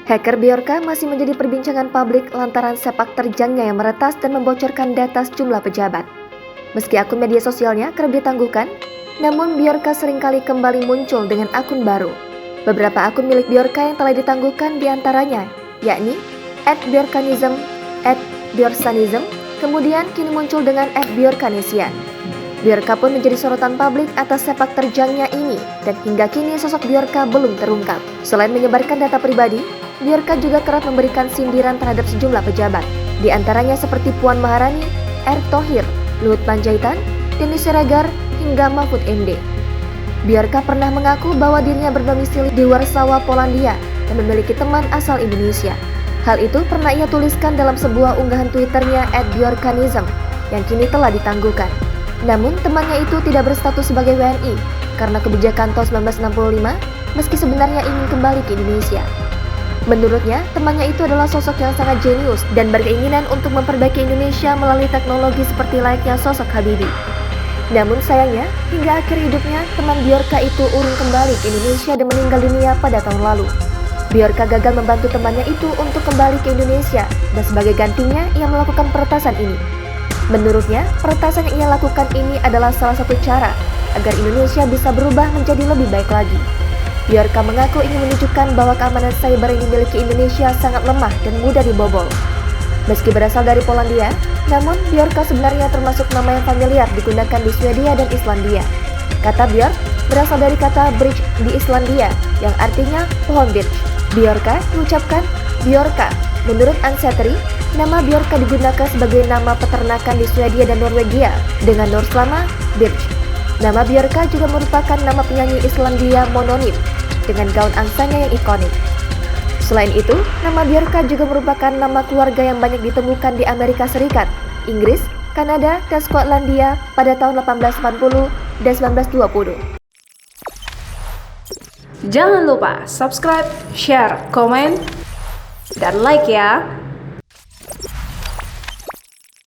Hacker Bjorka masih menjadi perbincangan publik lantaran sepak terjangnya yang meretas dan membocorkan data sejumlah pejabat. Meski akun media sosialnya kerap ditangguhkan, namun Bjorka seringkali kembali muncul dengan akun baru. Beberapa akun milik Bjorka yang telah ditangguhkan diantaranya, yakni @bjorkanism, @bjorsanism, kemudian kini muncul dengan @bjorkanesian. Bjorka pun menjadi sorotan publik atas sepak terjangnya ini, dan hingga kini sosok Bjorka belum terungkap. Selain menyebarkan data pribadi, Bjorka juga kerap memberikan sindiran terhadap sejumlah pejabat, di antaranya seperti Puan Maharani, Erick Thohir, Luhut Panjaitan, Denny Siregar, hingga Mahfud MD. Bjorka pernah mengaku bahwa dirinya berdomisili di Warsawa, Polandia, dan memiliki teman asal Indonesia. Hal itu pernah ia tuliskan dalam sebuah unggahan Twitternya @bjorkanism yang kini telah ditangguhkan. Namun temannya itu tidak berstatus sebagai WNI karena kebijakan tahun 1965 meski sebenarnya ingin kembali ke Indonesia. Menurutnya, temannya itu adalah sosok yang sangat jenius dan berkeinginan untuk memperbaiki Indonesia melalui teknologi seperti layaknya sosok Habibie. Namun sayangnya, hingga akhir hidupnya, teman Bjorka itu urung kembali ke Indonesia dan meninggal dunia pada tahun lalu. Bjorka gagal membantu temannya itu untuk kembali ke Indonesia, dan sebagai gantinya, ia melakukan peretasan ini. Menurutnya, peretasan yang ia lakukan ini adalah salah satu cara agar Indonesia bisa berubah menjadi lebih baik lagi. Bjorka mengaku ingin menunjukkan bahwa keamanan cyber yang dimiliki Indonesia sangat lemah dan mudah dibobol. Meski berasal dari Polandia, namun Bjorka sebenarnya termasuk nama yang familiar digunakan di Swedia dan Islandia. Kata Bjork berasal dari kata bridge di Islandia yang artinya pohon birch. Bjorka diucapkan Bjorka. Menurut Ansetri, nama Bjorka digunakan sebagai nama peternakan di Swedia dan Norwegia dengan Norslama birch. Nama Bjorka juga merupakan nama penyanyi Islandia mononim dengan gaun angsanya yang ikonik. Selain itu, nama Bjorka juga merupakan nama keluarga yang banyak ditemukan di Amerika Serikat, Inggris, Kanada, dan Skotlandia pada tahun 1880 dan 1920. Jangan lupa subscribe, share, komen, dan like ya!